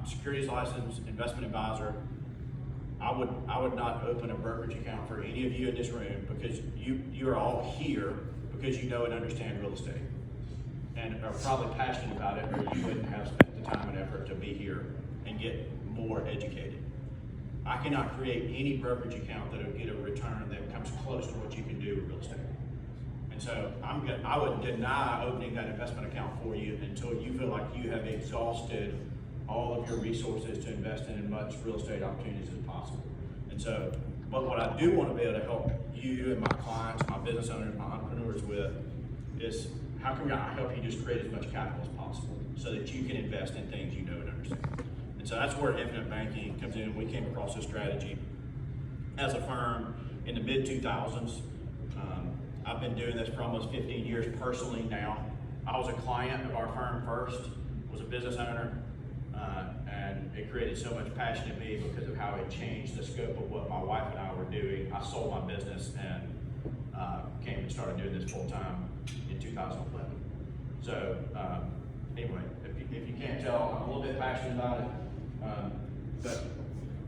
securities license, investment advisor. I would not open a brokerage account for any of you in this room because you are all here because you know and understand real estate and are probably passionate about it, or you wouldn't have spent the time and effort to be here and get more educated. I cannot create any brokerage account that will get a return that comes close to what you can do with real estate. And so I would deny opening that investment account for you until you feel like you have exhausted all of your resources to invest in as much real estate opportunities as possible. And so, but what I do want to be able to help you and my clients, my business owners, my entrepreneurs with is how can I help you just create as much capital as possible so that you can invest in things you know and understand. And so that's where Infinite Banking comes in. We came across this strategy as a firm in the mid-2000s. I've been doing this for almost 15 years personally now. I was a client of our firm first, was a business owner, and it created so much passion in me because of how it changed the scope of what my wife and I were doing. I sold my business and came and started doing this full time in 2011. So anyway, if you can't tell, I'm a little bit passionate about it.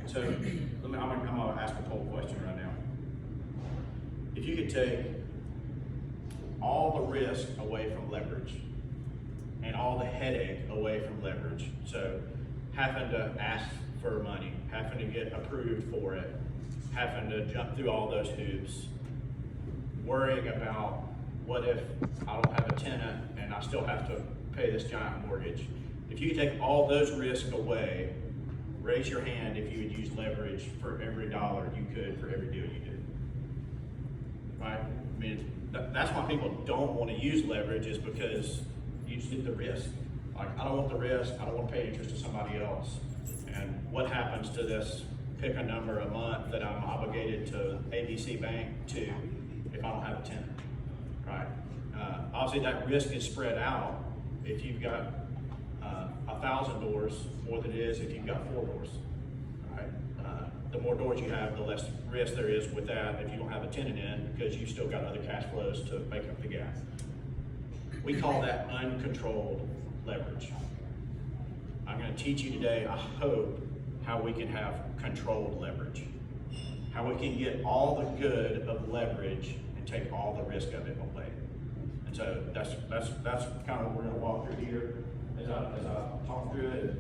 So I'm gonna ask a poll question right now. If you could take all the risk away from leverage and all the headache away from leverage, so having to ask for money, having to get approved for it, having to jump through all those hoops, worrying about what if I don't have a tenant and I still have to pay this giant mortgage. If you could take all those risks away, raise your hand if you would use leverage for every dollar you could for every deal you did. Right? I mean, that's why people don't want to use leverage, is because you just get the risk. Like, I don't want the risk, I don't want to pay interest to somebody else. And what happens to this, pick a number a month that I'm obligated to ABC Bank to if I don't have a tenant, right? Obviously that risk is spread out if you've got 1,000 doors more than it is if you've got 4 doors, right? The more doors you have, the less risk there is with that if you don't have a tenant in, because you've still got other cash flows to make up the gap. We call that uncontrolled leverage. I'm going to teach you today, I hope, how we can have controlled leverage. How we can get all the good of leverage and take all the risk of it away. And so that's kind of what we're going to walk through here as I talk through it.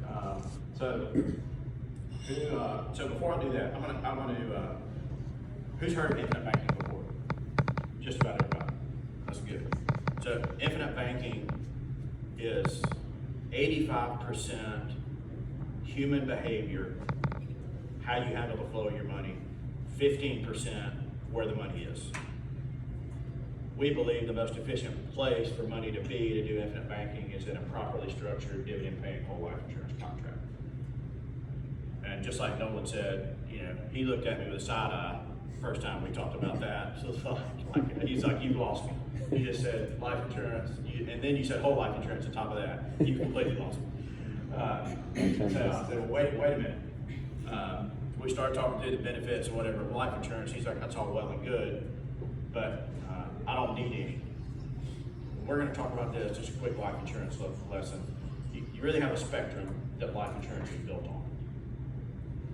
So before I do that, I'm gonna who's heard of Infinite Banking before? Just about everybody. That's good. So Infinite Banking is 85% human behavior, how you handle the flow of your money, 15% where the money is. We believe the most efficient place for money to be to do infinite banking is in a properly structured dividend-paying whole life insurance contract. And just like Nolan said, he looked at me with a side eye first time we talked about that. So he's like, "You've lost me." He just said life insurance, and then you said whole life insurance on top of that. You completely lost me. So I said, "Wait a minute." We started talking through the benefits and whatever of life insurance. He's like, "That's all well and good, but I don't need any." We're going to talk about this, just a quick life insurance lesson. You really have a spectrum that life insurance is built on.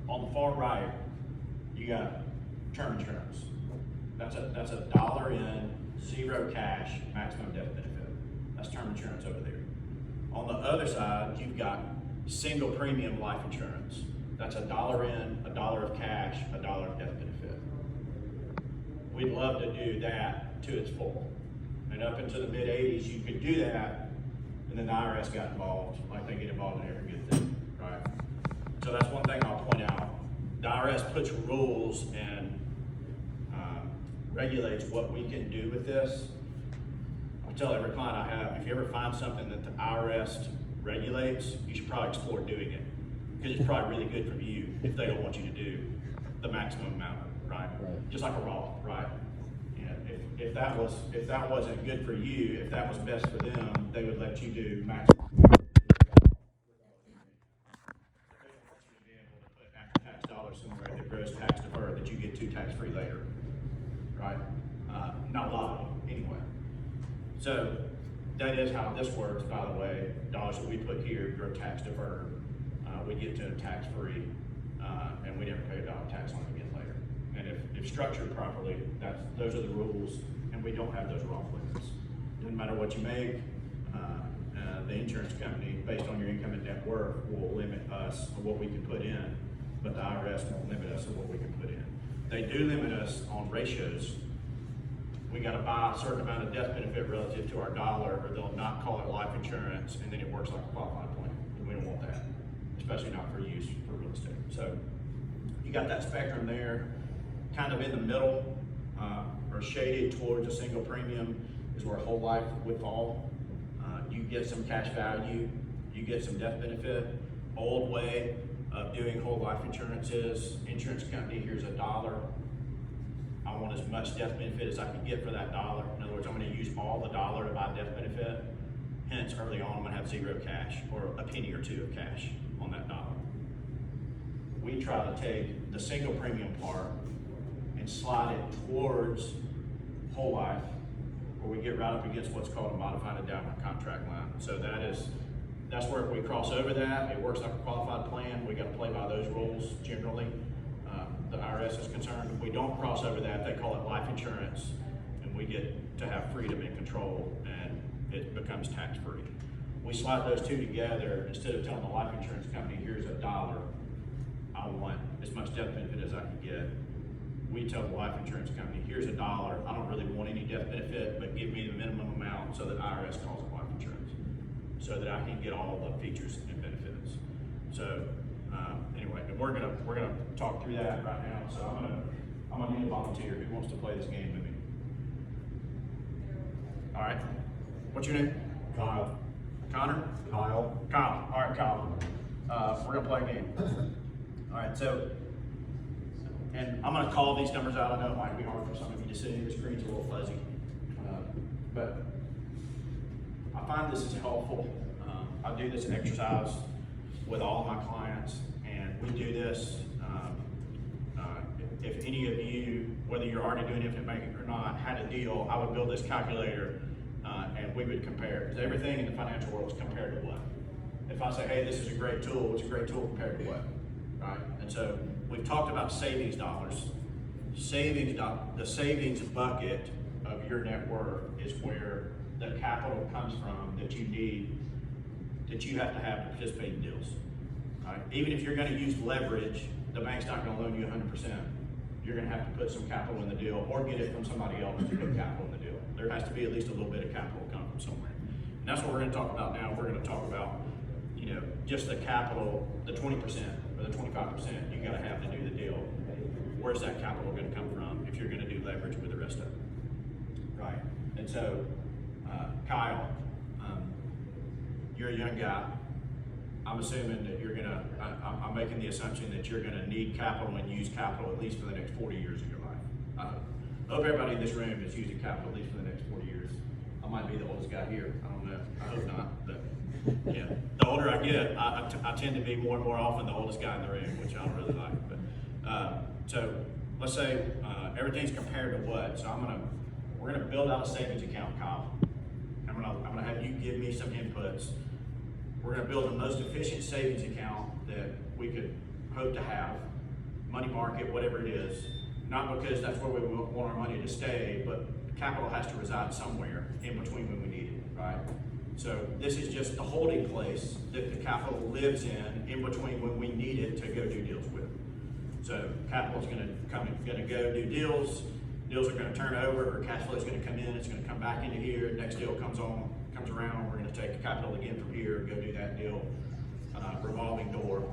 On the far right, you got term insurance. That's a dollar in, zero cash, maximum death benefit. That's term insurance over there. On the other side, you've got single premium life insurance. That's a dollar in, a dollar of cash, a dollar of death benefit. We'd love to do that to its full. And up into the mid 80s, you could do that, and then the IRS got involved, like they get involved in every good thing, right? So that's one thing I'll point out. The IRS puts rules and regulates what we can do with this. I tell every client I have, if you ever find something that the IRS regulates, you should probably explore doing it, because it's probably really good for you if they don't want you to do the maximum amount, right? Just like a Roth, right? If that wasn't good for you, if that was best for them, they would let you do maximum. After-tax dollars somewhere that grows tax deferred that you get to tax-free later, right? Not a lot of them, anyway. So that is how this works, by the way. Dollars that we put here grow tax deferred we get to tax-free, and we never pay a dollar tax on it again later. And if structured properly, those are the rules, and we don't have those wrong limits. Doesn't matter what you make, the insurance company, based on your income and net worth, will limit us on what we can put in, but the IRS won't limit us on what we can put in. They do limit us on ratios. We gotta buy a certain amount of death benefit relative to our dollar, or they'll not call it life insurance, and then it works like a qualified plan. And we don't want that, especially not for use for real estate. So you got that spectrum there, kind of in the middle, or shaded towards a single premium is where whole life would fall. You get some cash value, you get some death benefit. Old way of doing whole life insurance is insurance company, here's $1. I want as much death benefit as I can get for that dollar. In other words, I'm going to use all the dollar to buy death benefit. Hence, early on, I'm going to have zero cash, or a penny or two of cash on that dollar. We try to take the single premium part and slide it towards whole life, where we get right up against what's called a modified endowment contract line. So that's where if we cross over that, it works like a qualified plan. We got to play by those rules generally. The IRS is concerned. If we don't cross over that, they call it life insurance, and we get to have freedom and control, and it becomes tax-free. We slide those two together. Instead of telling the life insurance company, here's $1, I want as much death benefit as I can get. We tell the life insurance company, here's $1, I don't really want any death benefit, but give me the minimum amount so that IRS calls it life insurance, so that I can get all the features and benefits. So anyway, we're gonna talk through that right now. So I'm gonna need a volunteer who wants to play this game with me. All right, what's your name? Kyle. Connor? Kyle. Kyle. All right, Kyle. We're gonna play a game. All right, so, and I'm gonna call these numbers out. I know it might be hard for some of you to see. The screen's a little fuzzy, but I find this is helpful. I do this exercise with all of my clients, and we do this. If any of you, whether you're already doing infinite banking or not, had a deal, I would build this calculator, and we would compare, because everything in the financial world is compared to what? If I say, hey, this is a great tool, it's a great tool compared to what, right? And so we've talked about savings dollars. The savings bucket of your net worth is where the capital comes from that you need, that you have to participate in deals, right? Even if you're gonna use leverage, the bank's not gonna loan you 100%. You're gonna have to put some capital in the deal, or get it from somebody else to put capital in the deal. There has to be at least a little bit of capital come from somewhere. And that's what we're gonna talk about now. We're gonna talk about, just the capital, the 20% or the 25% you gotta have to do the deal. Where's that capital gonna come from if you're gonna do leverage with the rest of it, right? And so, Kyle, you're a young guy. I'm assuming that I'm making the assumption that you're gonna need capital and use capital at least for the next 40 years of your life. I hope everybody in this room is using capital at least for the next 40 years. I might be the oldest guy here, I don't know, I hope not, but yeah. The older I get, I tend to be more and more often the oldest guy in the room, which I don't really like, but, so let's say everything's compared to what? So we're gonna build out a savings account, Kyle. I'm gonna have you give me some inputs. We're gonna build the most efficient savings account that we could hope to have, money market, whatever it is, not because that's where we want our money to stay, but capital has to reside somewhere in between when we need it, right? So this is just the holding place that the capital lives in between when we need it to go do deals with. So capital's gonna go do deals are gonna turn over, or cash flow is gonna come in, it's gonna come back into here, next deal comes around, we're gonna take the capital again from here, go do that deal, revolving door.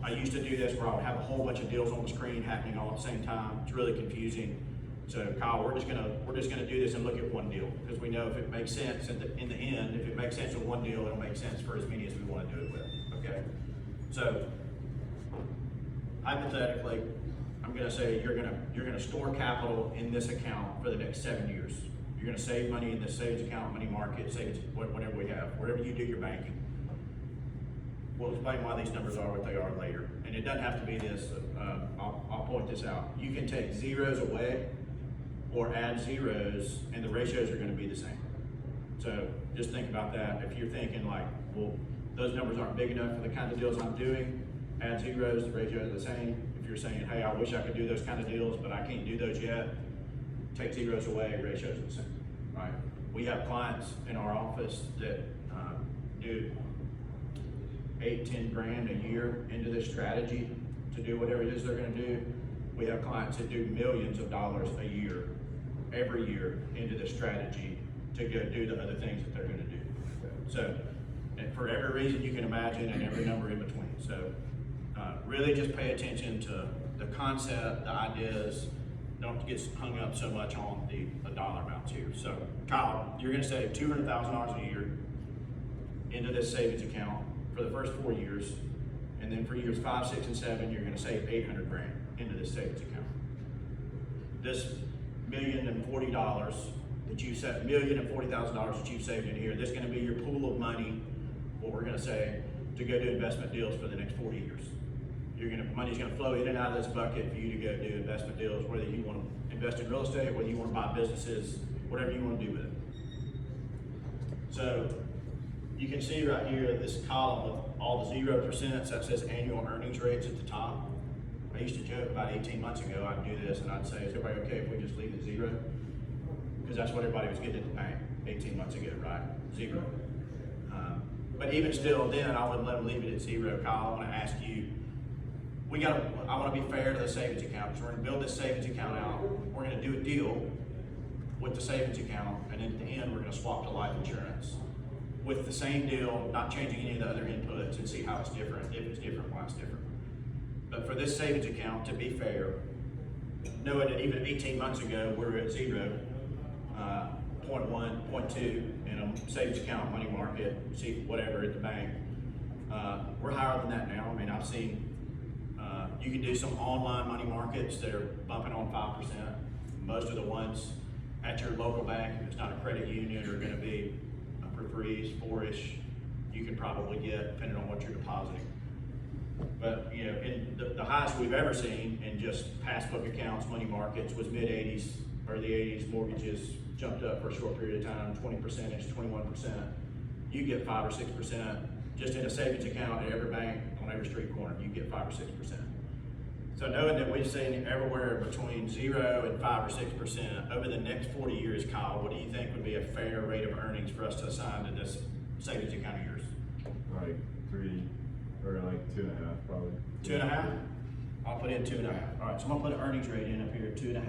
I used to do this where I would have a whole bunch of deals on the screen happening all at the same time. It's really confusing. So Kyle, we're just gonna do this and look at one deal, because we know if it makes sense in the end, if it makes sense with one deal, it'll make sense for as many as we want to do it with. Okay. So hypothetically, I'm gonna say you're gonna store capital in this account for the next 7 years. You're gonna save money in this savings account, money market, savings, whatever we have, wherever you do your banking. We'll explain why these numbers are what they are later. And it doesn't have to be this, I'll point this out. You can take zeros away or add zeros, and the ratios are gonna be the same. So just think about that. If you're thinking like, well, those numbers aren't big enough for the kind of deals I'm doing. Add zeros, the ratio is the same. If you're saying, hey, I wish I could do those kind of deals, but I can't do those yet, take zeros away, ratios are the same, right? We have clients in our office that do 8-10 grand a year into this strategy to do whatever it is they're going to do. We have clients that do millions of dollars a year, every year, into this strategy to go do the other things that they're going to do. So, and for every reason you can imagine and every number in between. So, really just pay attention to the concept, the ideas. Don't get hung up so much on the dollar amounts here. So, Kyle, you're going to save $200,000 a year into this savings account for the first 4 years, and then for years 5, 6, and 7, you're going to save 800 grand into this savings account. This $1,040,000 that you set, $1,040,000 that you've saved in here, this is going to be your pool of money, what we're going to say, to go do investment deals for the next 40 years. Money's going to flow in and out of this bucket for you to go do investment deals, whether you want to invest in real estate, whether you want to buy businesses, whatever you want to do with it. So you can see right here this column of all the 0% that says annual earnings rates at the top. I used to joke about 18 months ago I'd do this and I'd say, is everybody okay if we just leave it 0? Because that's what everybody was getting at the bank 18 months ago, right? 0. But even still then, I wouldn't let them leave it at 0. Kyle, I want to ask you, I want to be fair to the savings account, because we're going to build this savings account out. We're going to do a deal with the savings account, and at the end, we're going to swap to life insurance with the same deal, not changing any of the other inputs, and see how it's different, if it's different, why it's different. But for this savings account, to be fair, knowing that even 18 months ago, we were at 0, 0.1, 0.2 in a savings account, money market, see whatever at the bank. We're higher than that now. I mean, I've seen, you can do some online money markets that are bumping on 5%. Most of the ones at your local bank, if it's not a credit union, are going to be for 3s, 4-ish. You can probably get, depending on what you're depositing. But you know, in the highest we've ever seen in just passbook accounts, money markets, was mid-80s, early 80s. Mortgages jumped up for a short period of time, 20%ish, 21%. You get 5 or 6% just in a savings account at every bank on every street corner. You get 5 or 6%. So knowing that we've seen everywhere between 0 and 5 or 6% over the next 40 years, Kyle, what do you think would be a fair rate of earnings for us to assign to this savings account of yours? Like 3 or like 2.5 probably. 2.5? I'll put in 2.5. All right, so I'm gonna put an earnings rate in up here at 2.5.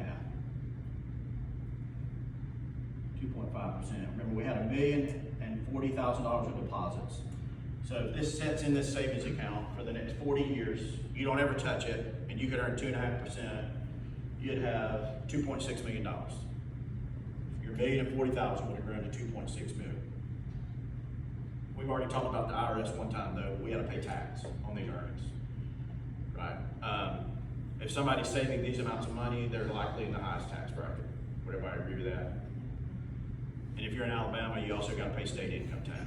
2.5%. Remember, we had $1,040,000 of deposits. So if this sits in this savings account for the next 40 years, you don't ever touch it, and you could earn 2.5%, you'd have $2.6 million. Your $1,040,000 would have grown to $2.6 million. We've already talked about the IRS one time though. We had to pay tax on these earnings, right? If somebody's saving these amounts of money, they're likely in the highest tax bracket. Would everybody agree with that? And if you're in Alabama, you also got to pay state income tax.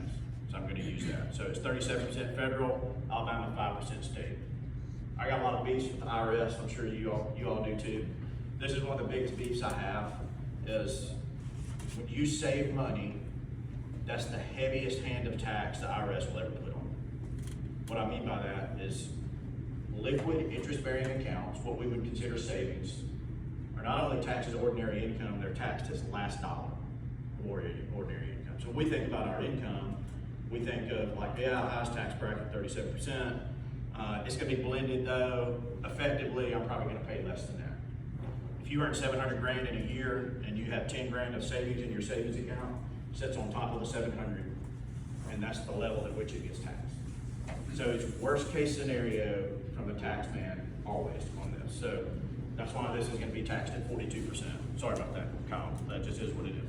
So I'm going to use that. So it's 37% federal, Alabama 5% state. I got a lot of beefs with the IRS. I'm sure you all do too. This is one of the biggest beefs I have is when you save money, that's the heaviest hand of tax the IRS will ever put on. What I mean by that is liquid interest-bearing accounts, what we would consider savings, are not only taxed as ordinary income, they're taxed as last dollar or ordinary income. So when we think about our income, we think of like, yeah, highest tax bracket, 37%. It's gonna be blended though. Effectively, I'm probably gonna pay less than that. If you earn 700 grand in a year and you have 10 grand of savings in your savings account, it sits on top of the 700, and that's the level at which it gets taxed. So it's worst case scenario from the tax man always on this. So that's why this is gonna be taxed at 42%. Sorry about that, Kyle, that just is what it is.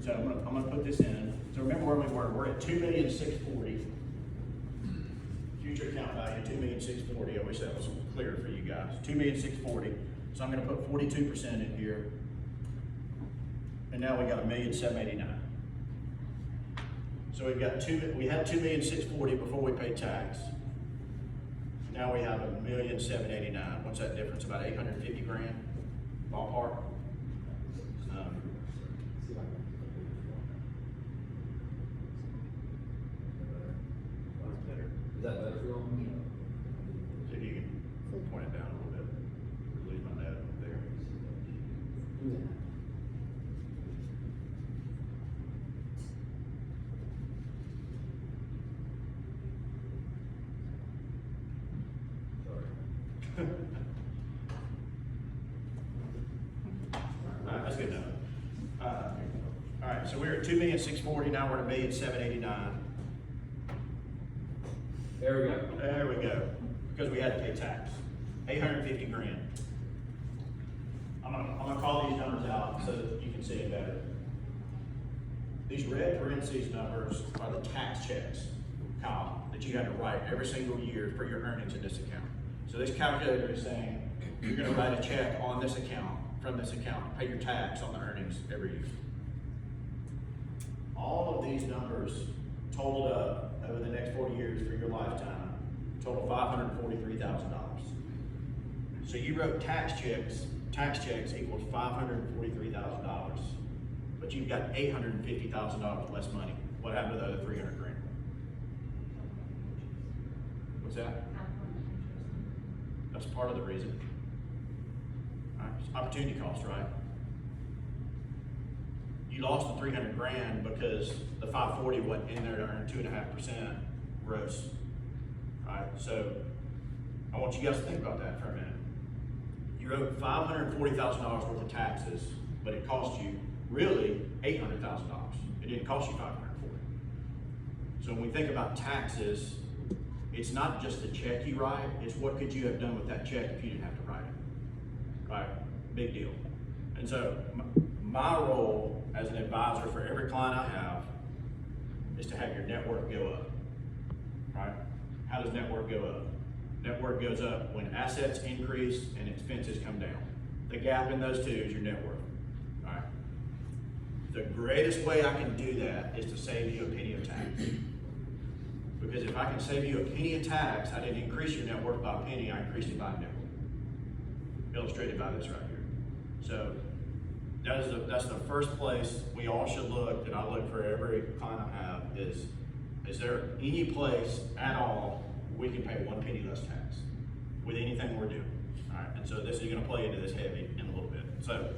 So I'm gonna put this in. So remember where we were. We're at $2,640,000. Future account value $2,640,000. I wish that was clear for you guys. $2,640,000. So I'm gonna put 42% in here. And now we got $1,789,000. So we had $2,640,000 before we paid tax. Now we have $1,789,000. What's that difference? About 850 grand, ballpark. See if you can point it down a little bit. Leave my note there. Sorry. All right, that's good enough. All right, so we're at 2,640,000, now we're at 1,789,000. There we go. There we go, because we had to pay tax, 850 grand. I'm gonna call these numbers out so that you can see it better. These red parentheses numbers are the tax checks, Kyle, that you have to write every single year for your earnings in this account. So this calculator is saying, you're gonna write a check on this account, from this account, pay your tax on the earnings every year. All of these numbers totaled up over the next 40 years for your lifetime, total $543,000. So you wrote tax checks equals $543,000, but you've got $850,000 less money. What happened to the other 300 grand? What's that? That's part of the reason. All right, it's opportunity cost, right? You lost the 300 grand because the 540 went in there to earn 2.5% gross. Right? So I want you guys to think about that for a minute. You wrote $540,000 worth of taxes, but it cost you really $800,000. It didn't cost you $540,000. So when we think about taxes, it's not just the check you write, it's what could you have done with that check if you didn't have to write it. Right? Big deal. And so my role as an advisor for every client I have is to have your net worth go up, right? How does net worth go up? Net worth goes up when assets increase and expenses come down. The gap in those two is your net worth, all right? The greatest way I can do that is to save you a penny of tax. Because if I can save you a penny of tax, I didn't increase your net worth by a penny, I increased it by a nickel. Illustrated by this right here. So that's the first place we all should look, that I look for every client I have, is there any place at all we can pay 1 penny less tax with anything we're doing? All right, and so this is gonna play into this heavy in a little bit. So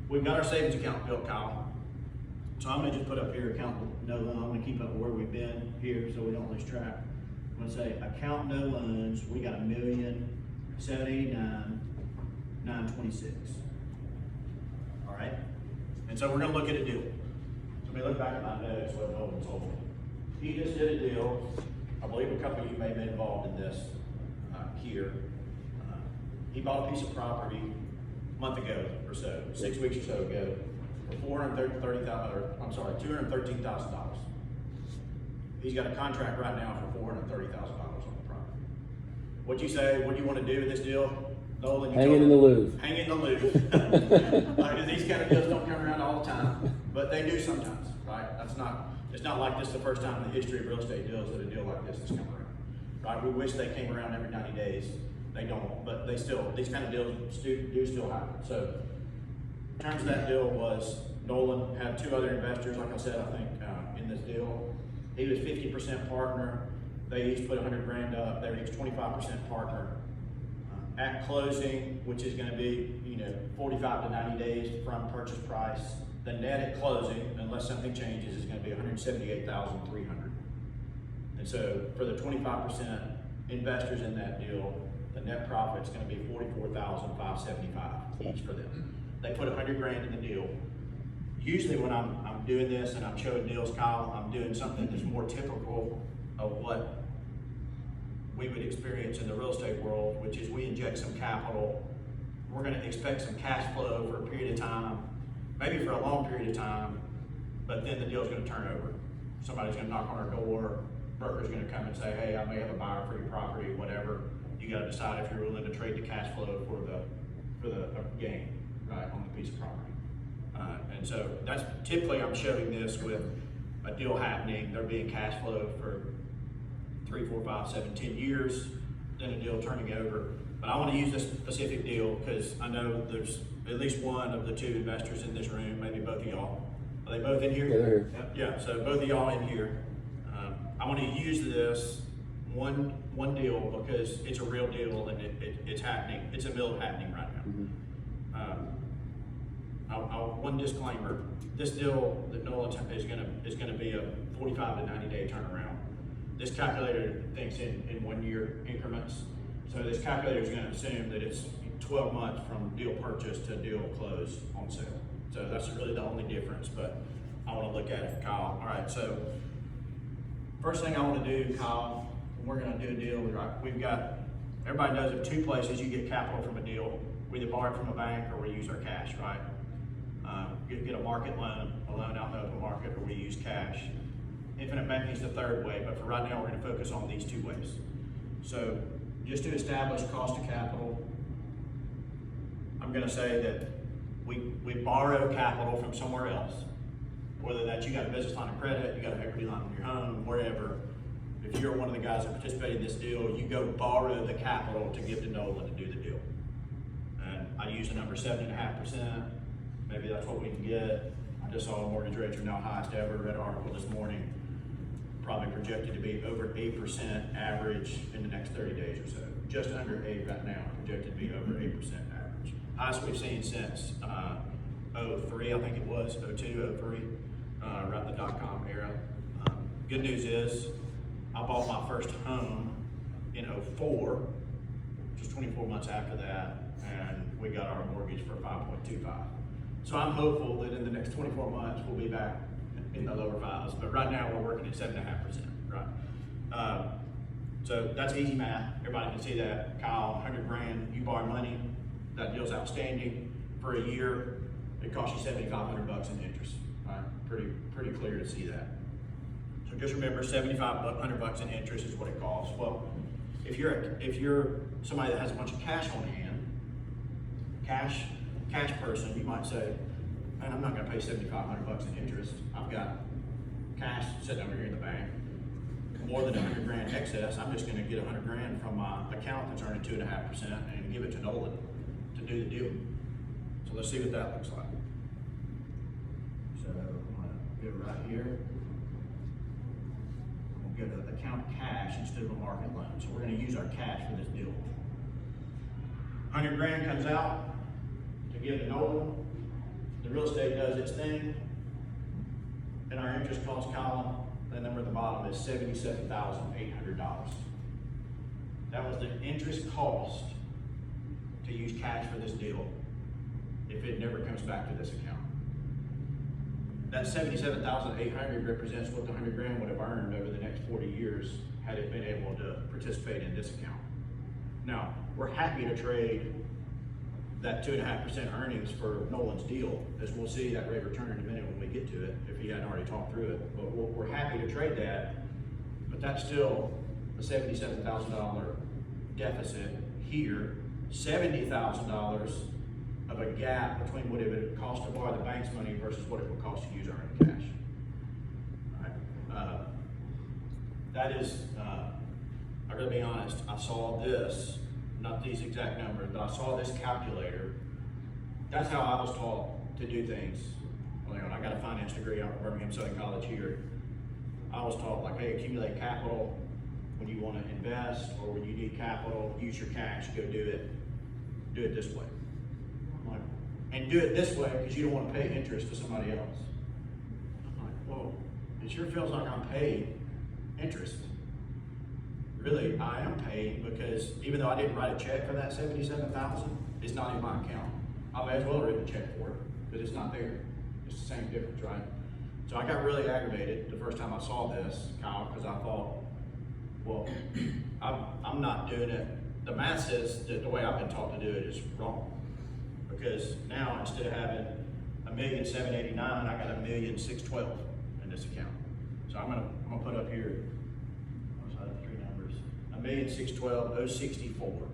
we've got our savings account built, Kyle. So I'm gonna just put up here account no loan. I'm gonna keep up with where we've been here so we don't lose track. I'm gonna say account no loans, we got 1,789,926. All right, and so we're gonna look at a deal. Let me look back at my notes, what Nolan told me. He just did a deal. I believe a couple of you may have been involved in this here. He bought a piece of property a month ago or so, 6 weeks or so ago, for $213,000. He's got a contract right now for $430,000 on the property. What'd you say? What do you want to do with this deal? Nolan, you Hang it in the Louvre. Hang it in the Louvre. These kind of deals don't come around all the time, but they do sometimes, right? It's not like this is the first time in the history of real estate deals that a deal like this has come around, right? We wish they came around every 90 days. They don't, but these kind of deals do still happen. So in terms of that deal was, Nolan had 2 other investors, like I said, I think, in this deal. He was 50% partner. They each put 100 grand up. They were each 25% partner. At closing, which is going to be 45 to 90 days from purchase price, the net at closing, unless something changes, is going to be $178,300. And so for the 25% investors in that deal, the net profit is going to be $44,575 each for them. They put 100 grand in the deal. Usually when I'm doing this and I'm showing deals, Kyle, I'm doing something that's more typical of what we would experience in the real estate world, which is we inject some capital. We're going to expect some cash flow for a period of time, maybe for a long period of time, but then the deal's going to turn over. Somebody's going to knock on our door, broker's going to come and say, hey, I may have a buyer for your property, whatever. You got to decide if you're willing to trade the cash flow for the gain, right, on the piece of property. And so that's typically, I'm showing this with a deal happening, there being cash flow for 3, 4, 5, 7, 10 years, then a deal turning over. But I want to use this specific deal because I know there's at least one of the 2 investors in this room, maybe both of y'all. Are they both in here? Yeah, they're here. Yeah, so both of y'all in here. I want to use this one deal because it's a real deal and it's happening. It's a mill happening right now. One disclaimer: this deal that Nolan is gonna be a 45 to 90 day turnaround. This calculator thinks in 1 year increments. So this calculator is gonna assume that it's 12 months from deal purchase to deal close on sale. So that's really the only difference, but I wanna look at it, Kyle. All right, so first thing I wanna do, Kyle, we're gonna do a deal, right? We've got, everybody knows of two places you get capital from a deal. We either borrow it from a bank or we use our cash, right? Get a market loan, a loan out in the open market, or we use cash. Infinite banking is the third way, but for right now, we're gonna focus on these two ways. So just to establish cost of capital, I'm gonna say that we borrow capital from somewhere else, whether that's you got a business line of credit, you got an equity line on your home, wherever. If you're one of the guys that participated in this deal, you go borrow the capital to give to Nolan to do the deal. And I use the number 7.5%. Maybe that's what we can get. I just saw mortgage rates are now highest ever. Read an article this morning, probably projected to be over 8% average in the next 30 days or so. Just under 8 right now, projected to be over 8% average. Highest we've seen since 03, I think it was, 02, 03, right in the dot-com era. Good news is, I bought my first home in 04, just 24 months after that, and we got our mortgage for 5.25. So I'm hopeful that in the next 24 months, we'll be back in the lower fives, but right now we're working at 7.5%, right? So that's easy math, everybody can see that. Kyle, 100 grand, you borrow money, that deal's outstanding for a year, it costs you $7,500 in interest, right? Pretty clear to see that. So just remember, $7,500 in interest is what it costs. Well, if you're somebody that has a bunch of cash on hand, cash person, you might say, man, I'm not gonna pay $7,500 in interest. I've got cash sitting over here in the bank, more than 100 grand excess. I'm just gonna get 100 grand from my account that's earning 2.5% and give it to Nolan to do the deal. So let's see what that looks like. So I'm gonna go right here. We'll go to account cash instead of a market loan. So we're gonna use our cash for this deal. 100 grand comes out to give to Nolan. The real estate does its thing. And our interest cost column, the number at the bottom is $77,800. That was the interest cost to use cash for this deal if it never comes back to this account. That $77,800 represents what the 100 grand would have earned over the next 40 years had it been able to participate in this account. Now, we're happy to trade that 2.5% earnings for Nolan's deal, as we'll see that rate of return in a minute when we get to it, if he hadn't already talked through it. But we're happy to trade that, but that's still a $77,000 deficit here, $70,000 of a gap between what it would cost to borrow the bank's money versus what it would cost to use our own cash. All right. That is, I gotta be honest, I saw this, not these exact numbers, but I saw this calculator. That's how I was taught to do things. Well, I got a finance degree out of Birmingham Southern College here. I was taught like, hey, accumulate capital when you want to invest, or when you need capital, use your cash, go do it this way. And do it this way because you don't want to pay interest to somebody else. I'm like, whoa, it sure feels like I'm paying interest. Really, I am paying because even though I didn't write a check for that $77,000, it's not in my account. I may as well have written a check for it because it's not there. It's the same difference, right? So I got really aggravated the first time I saw this, Kyle, because I thought, well, I'm not doing it. The math says that the way I've been taught to do it is wrong. Because now instead of having $1,789,000, I got $1,612,000 in this account. So I'm gonna put up here, what's that, 3 numbers? $1,612,064.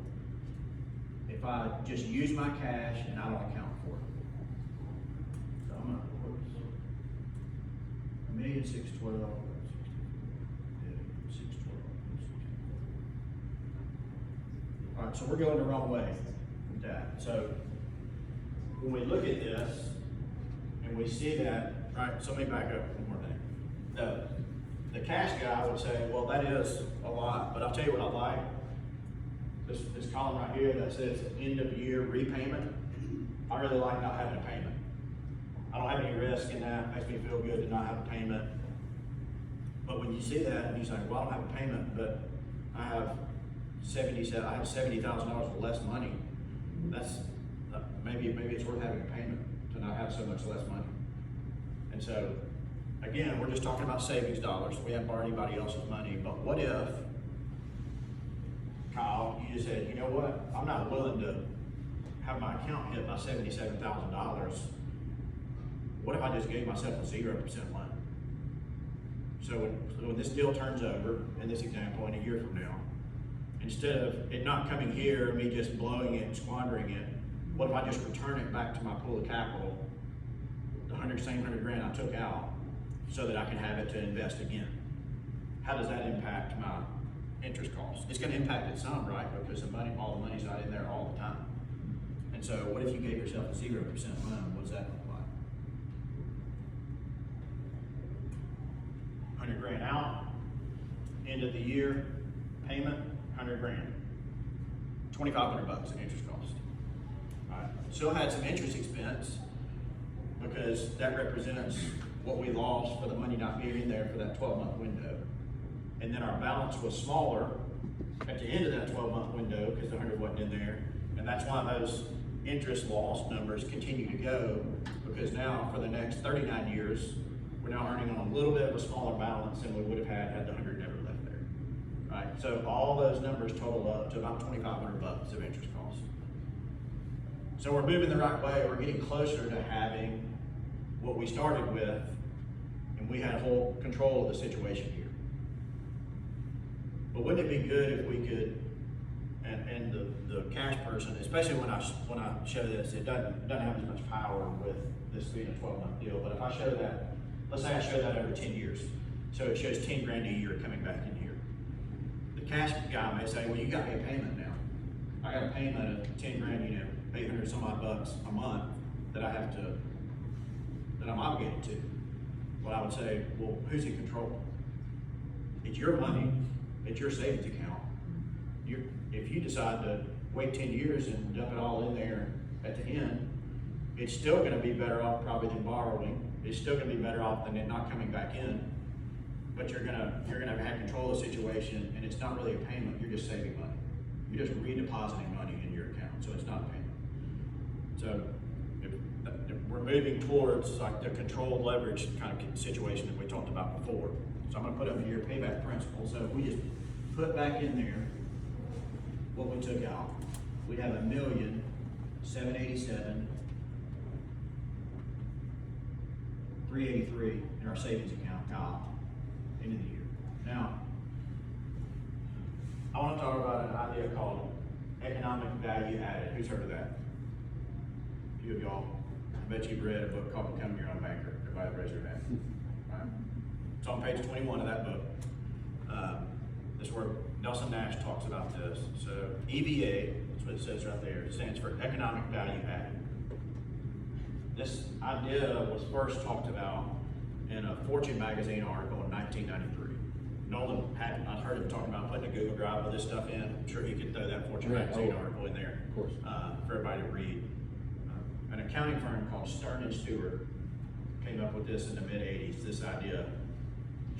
If I just use my cash and I don't account for it. So I'm gonna put $1,612,000. All right, so we're going the wrong way with that. So when we look at this and we see that, right, so let me back up one more thing. The cash guy would say, well, that is a lot, but I'll tell you what I like. This column right here that says end of year repayment, I really like not having a payment. I don't have any risk in that, makes me feel good to not have a payment. But when you see that and you say, well, I don't have a payment, but I have $70,000 less money, that's, maybe it's worth having a payment to not have so much less money. And so, again, we're just talking about savings dollars. We haven't borrowed anybody else's money, but what if, Kyle, you just said, you know what, I'm not willing to have my account hit by $77,000. What if I just gave myself a 0% loan? So when this deal turns over, in this example, in a year from now, instead of it not coming here, me just blowing it and squandering it, what if I just return it back to my pool of capital, the same 100 grand I took out, so that I can have it to invest again? How does that impact my interest costs? It's going to impact it some, right? Because all the money's not in there all the time. And so what if you gave yourself a 0% loan? What does that look like? 100 grand out, end of the year payment, 100 grand. 2,500 bucks in interest cost. All right. Still had some interest expense because that represents what we lost for the money not being in there for that 12-month window. And then our balance was smaller at the end of that 12-month window because the 100 wasn't in there. And that's why those interest loss numbers continue to go, because now for the next 39 years, we're now earning on a little bit of a smaller balance than we would have had the 100 never left there. Right? So all those numbers total up to about 2,500 bucks of interest costs. So we're moving the right way. We're getting closer to having what we started with, and we had whole control of the situation here. But wouldn't it be good if we could, and the cash person, especially when I show this, it doesn't have as much power with this being a 12-month deal, but if I show that, let's say I show that over 10 years, so it shows 10 grand a year coming back in here. The cash guy may say, well, you got me a payment now. I got a payment of 10 grand, 800 some odd bucks a month that I'm obligated to. Well, I would say, well, who's in control? It's your money, it's your savings account. If you decide to wait 10 years and dump it all in there at the end, it's still going to be better off probably than borrowing. It's still going to be better off than it not coming back in. But you're gonna have control of the situation, and it's not really a payment. You're just saving money. You're just redepositing money in your account, so it's not a payment. So if we're moving towards like the controlled leverage kind of situation that we talked about before. So I'm going to put up here payback principle. So if we just put back in there what we took out, we have $1,787,383 in our savings account out end of the year. Now, I want to talk about an idea called economic value added. Who's heard of that? A few of y'all. I bet you've read a book called Becoming Your Own Banker. Everybody raise their hand. Right. It's on page 21 of that book. This is where Nelson Nash talks about this. So EVA, that's what it says right there, it stands for economic value added. This idea was first talked about in a Fortune magazine article in 1993. Nolan hadn't, I'd heard him talking about putting a Google Drive with this stuff in. I'm sure he could throw that Fortune magazine article in there, of course, for everybody to read. An accounting firm called Stern & Stewart came up with this in the mid-'80s, this idea.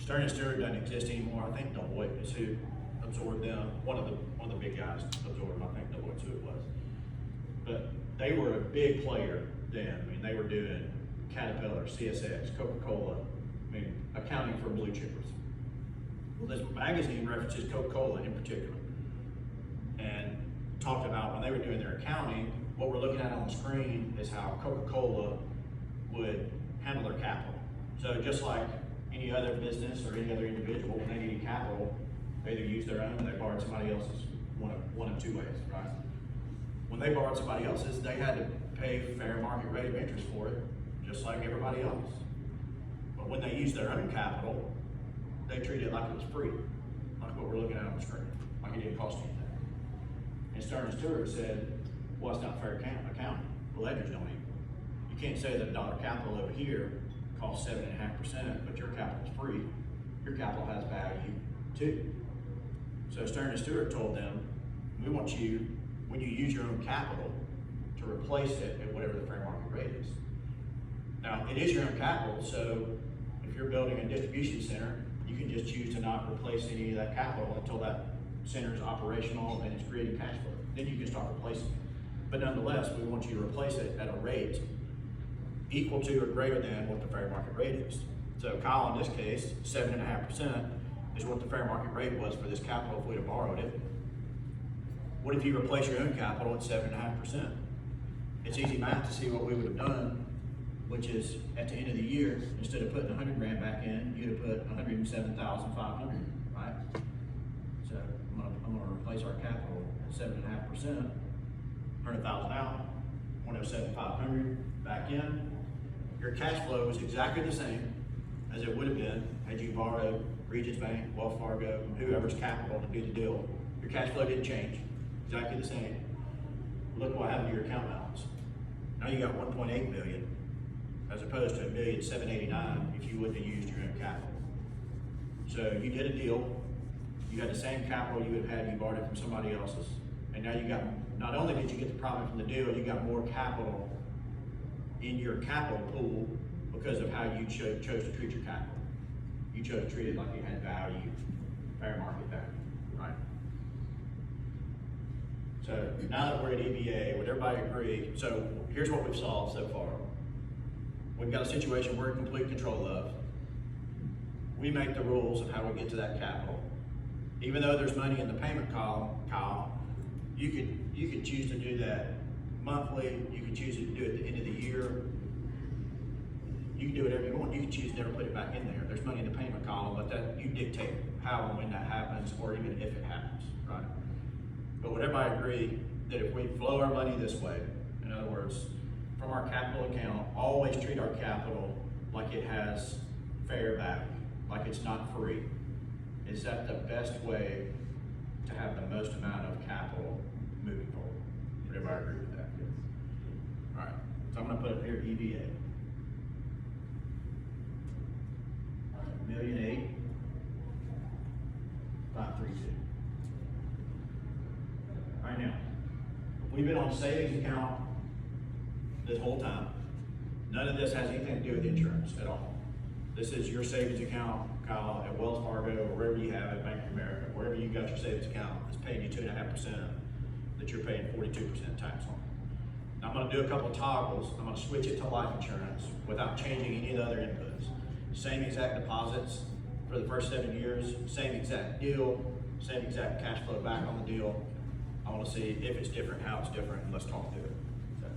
Stern & Stewart doesn't exist anymore. I think Deloitte is who absorbed them. One of the big guys absorbed them. I think Deloitte's who it was. But they were a big player then. I mean, they were doing Caterpillar, CSX, Coca-Cola, I mean, accounting for blue chippers. Well, this magazine references Coca-Cola in particular, and talked about when they were doing their accounting, what we're looking at on the screen is how Coca-Cola would handle their capital. So just like any other business or any other individual, when they needed capital, they either used their own or they borrowed somebody else's, one of two ways, right? When they borrowed somebody else's, they had to pay fair market rate of interest for it, just like everybody else. But when they used their own capital, they treated it like it was free, like what we're looking at on the screen, like it didn't cost anything. And Stern & Stewart said, well, it's not fair accounting. The ledgers don't even. You can't say that a dollar capital over here costs 7.5%, but your capital's free. your capital has value too. So Stern and Stewart told them, we want you, when you use your own capital, to replace it at whatever the fair market rate is. Now, it is your own capital, so if you're building a distribution center, you can just choose to not replace any of that capital until that center is operational and it's creating cash flow. Then you can start replacing it. But nonetheless, we want you to replace it at a rate equal to or greater than what the fair market rate is. So Kyle, in this case, 7.5% is what the fair market rate was for this capital if we'd have borrowed it. What if you replace your own capital at 7.5%? It's easy math to see what we would have done, which is at the end of the year, instead of putting 100 grand back in, you'd have put 107,500, right? So I'm gonna replace our capital at 7.5%, 100,000 out, 107,500 back in. Your cash flow is exactly the same as it would have been had you borrowed Regions Bank, Wells Fargo, whoever's capital to do the deal. Your cash flow didn't change, exactly the same. Look what happened to your account balance. Now you got 1.8 million, as opposed to 1,789,000 if you wouldn't have used your own capital. So you did a deal, you had the same capital you would have had if you borrowed it from somebody else's, and now you got, not only did you get the profit from the deal, you got more capital in your capital pool because of how you chose to treat your capital. You chose to treat it like it had value, fair market value, right? So now that we're at EBA, would everybody agree? So here's what we've solved so far. We've got a situation we're in complete control of. We make the rules of how we get to that capital. Even though there's money in the payment column, Kyle, you could choose to do that monthly. You could choose to do it at the end of the year. You can do whatever you want. You can choose to never put it back in there. There's money in the payment column, but that you dictate how and when that happens, or even if it happens, right? But would everybody agree that if we flow our money this way, in other words, from our capital account, always treat our capital like it has fair value, like it's not free? Is that the best way to have the most amount of capital moving forward? Would everybody agree with that? Yes. All right, so I'm gonna put it here, EVA. 1,008,532. All right, now, we've been on savings account this whole time. None of this has anything to do with insurance at all. This is your savings account, Kyle, at Wells Fargo, or wherever you have it, Bank of America, wherever you got your savings account, it's paying you 2.5% that you're paying 42% tax on. Now I'm gonna do a couple of toggles. I'm gonna switch it to life insurance without changing any of the other inputs. Same exact deposits for the first 7 years, same exact deal, same exact cash flow back on the deal. I wanna see if it's different, how it's different, and let's talk through it. So,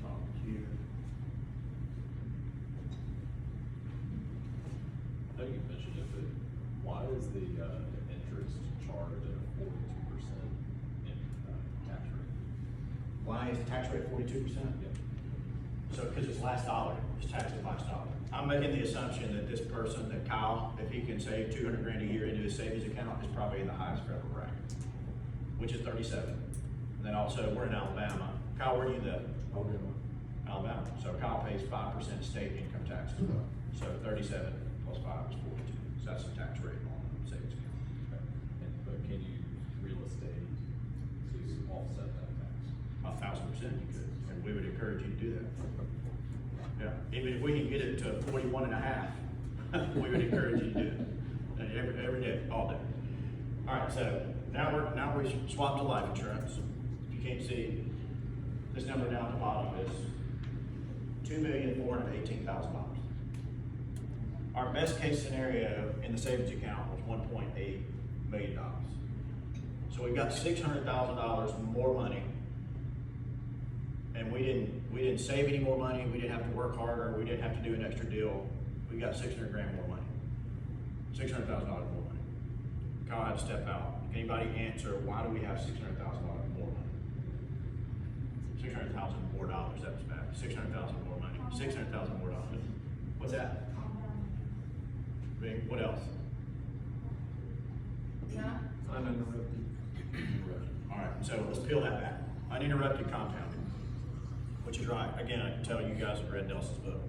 talk here. I know you mentioned it, but why is the interest charged at a 42% tax rate? Why is the tax rate 42%? Yeah. So, because it's last dollar, it's taxed at last dollar. I'm making the assumption that this person, that Kyle, if he can save 200 grand a year into his savings account, is probably in the highest federal bracket, which is 37. And then also, we're in Alabama. Kyle, where do you live? Alabama. So Kyle pays 5% state income taxes. So 37 plus 5 is 42. So that's the tax rate on the savings account. But can you real estate to offset that tax? 1,000% you could, and we would encourage you to do that. Yeah, even if we can get it to 41.5, we would encourage you to do it every day, all day. All right, so now we swap to life insurance. If you can't see, this number down at the bottom is $2,418,000. Our best case scenario in the savings account was $1.8 million. So we've got $600,000 more money, and we didn't save any more money. We didn't have to work harder. We didn't have to do an extra deal. We got 600 grand more money, $600,000 more money. Kyle had to step out. Can anybody answer why do we have $600,000 more money? $600,000 more dollars. That was bad. $600,000 more money. $600,000 more dollars. What's that? What else? Yeah. Uninterrupted. All right, so let's peel that back. Uninterrupted compounding, which is right. Again, I can tell you guys have read Nelson's book,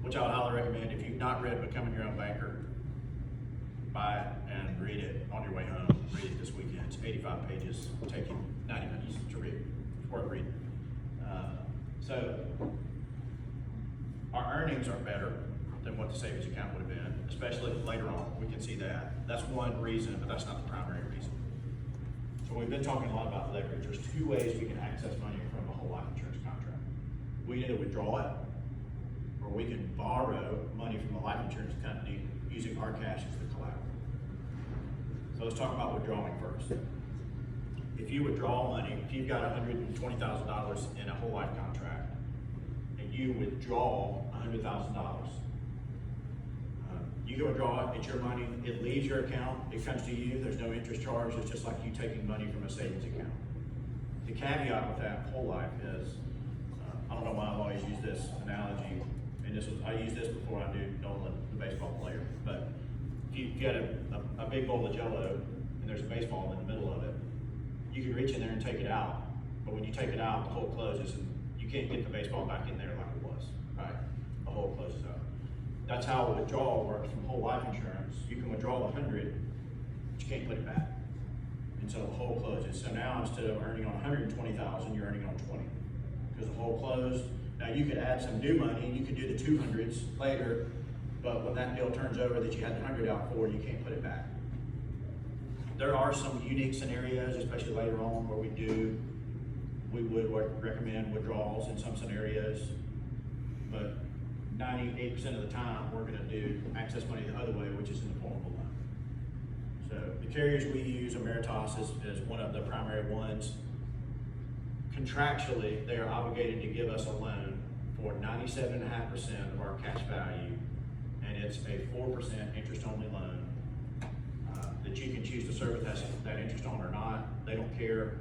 which I would highly recommend. If you've not read Becoming Your Own Banker, buy it and read it on your way home. Read it this weekend. It's 85 pages. It'll take you 90 minutes to read. It's worth reading. So our earnings are better than what the savings account would have been, especially later on. We can see that. That's one reason, but that's not the primary reason. So we've been talking a lot about leverage. There's two ways we can access money from a whole life insurance contract. We can either withdraw it, or we can borrow money from a life insurance company using our cash as the collateral. So let's talk about withdrawing first. If you withdraw money, if you've got $120,000 in a whole life contract, and you withdraw $100,000, you can withdraw it, it's your money, it leaves your account, it comes to you, there's no interest charge, it's just like you taking money from a savings account. The caveat with that whole life is, I don't know why I've always used this analogy, and I used this before I knew Nolan, the baseball player, but if you get a big bowl of Jell-O, and there's a baseball in the middle of it, you can reach in there and take it out, but when you take it out, the hole closes, and you can't get the baseball back in there like it was, right? The hole closes up. That's how a withdrawal works from whole life insurance. You can withdraw 100, but you can't put it back. And so the hole closes. So now instead of earning on 120,000, you're earning on 20 because the hole closed. Now you could add some new money and you could do the 200s later, but when that deal turns over that you had the 100 out for, you can't put it back. There are some unique scenarios, especially later on, where we would recommend withdrawals in some scenarios, but 98% of the time, we're gonna do access money the other way, which is in the form of a loan. So the carriers we use, Ameritas is one of the primary ones. Contractually, they are obligated to give us a loan for 97.5% of our cash value, and it's a 4% interest-only loan that you can choose to serve that interest on or not. They don't care.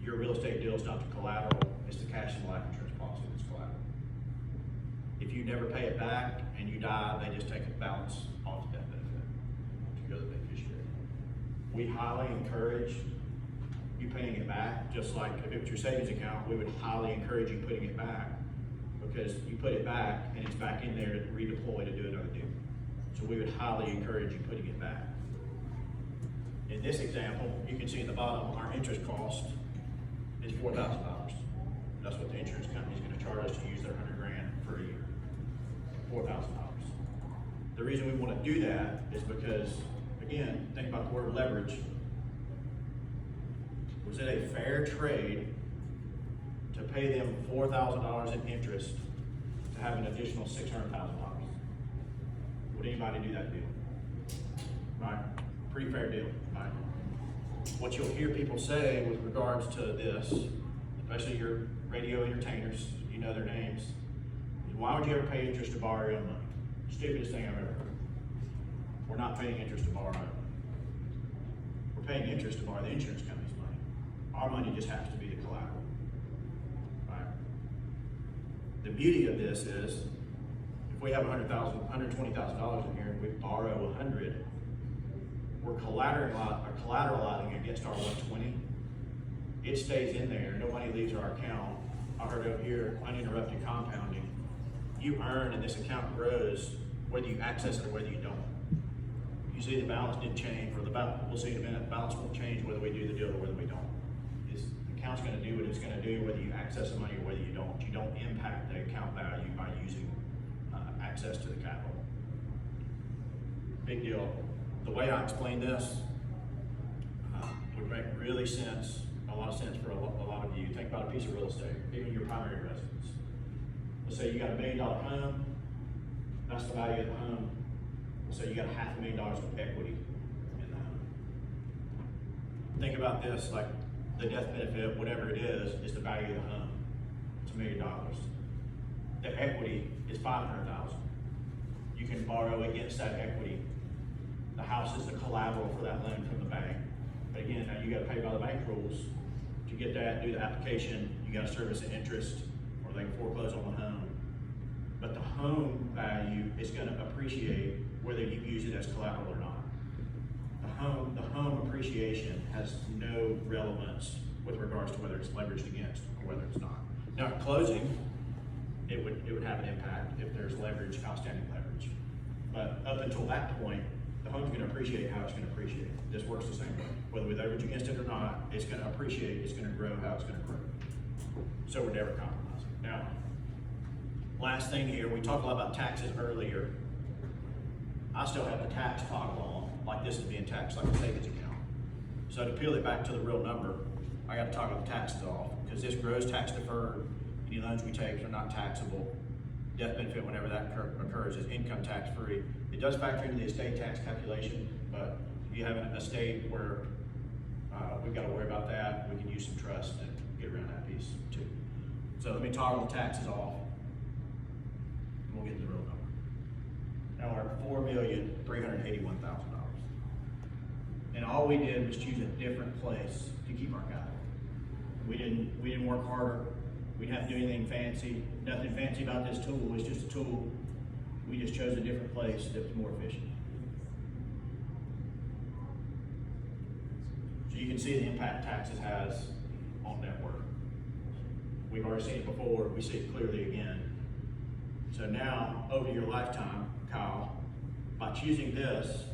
Your real estate deal is not the collateral, it's the cash and life insurance policy that's collateral. If you never pay it back and you die, they just take a balance off the death benefit to go to the beneficiary. We highly encourage you paying it back, just like if it was your savings account, we would highly encourage you putting it back, because you put it back and it's back in there to redeploy to do another deal. So we would highly encourage you putting it back. In this example, you can see at the bottom, our interest cost is $4,000. That's what the insurance company is going to charge us to use their $100,000 for a year. $4,000. The reason we want to do that is because, again, think about the word leverage. Was it a fair trade to pay them $4,000 in interest to have an additional $600,000? Would anybody do that deal? Right? Pretty fair deal, right? What you'll hear people say with regards to this, especially your radio entertainers, you know their names, is why would you ever pay interest to borrow your own money? Stupidest thing I've ever heard. We're not paying interest to borrow our own money. We're paying interest to borrow the insurance company's money. Our money just happens to be the collateral, right? The beauty of this is, if we have $120,000 in here and we borrow 100, we're collateralizing against our 120. It stays in there, no money leaves our account. I heard over here, uninterrupted compounding. You earn and this account grows whether you access it or whether you don't. You see the balance didn't change, or the balance, we'll see in a minute, the balance won't change whether we do the deal or whether we don't. The account's gonna do what it's gonna do whether you access the money or whether you don't. You don't impact the account value by using access to the capital. Big deal. The way I explain this would make really sense, a lot of sense for a lot of you. Think about a piece of real estate, even your primary residence. Let's say you got $1 million home, that's the value of the home. Let's say you got $500,000 of equity in the home. Think about this, like the death benefit, whatever it is the value of the home. It's $1 million. The equity is $500,000. You can borrow against that equity. The house is the collateral for that loan from the bank. But again, now you gotta pay by the bank rules. To get that, do the application, you gotta service the interest, or they can foreclose on the home. But the home value is gonna appreciate whether you use it as collateral or not. The home appreciation has no relevance with regards to whether it's leveraged against or whether it's not. Now at closing, it would have an impact if there's leverage, outstanding leverage. But up until that point, the home's gonna appreciate how it's gonna appreciate. This works the same way. Whether we leverage against it or not, it's gonna appreciate, it's gonna grow how it's gonna grow. So we're never compromising. Now, last thing here, we talked a lot about taxes earlier. I still have the tax toggle on, like this is being taxed like a savings account. So to peel it back to the real number, I gotta toggle the taxes off, because this grows tax deferred. Any loans we take are not taxable. Death benefit, whenever that occurs, is income tax free. It does factor into the estate tax calculation, but if you have an estate where we've got to worry about that, we can use some trust and get around that piece too. So let me toggle the taxes off, and we'll get to the real number. Now we're at $4,381,000. And all we did was choose a different place to keep our capital. We didn't work harder. We didn't have to do anything fancy. Nothing fancy about this tool. It's just a tool. We just chose a different place that was more efficient. So you can see the impact taxes has on net worth. We've already seen it before. We see it clearly again. So now, over your lifetime, Kyle, by choosing this,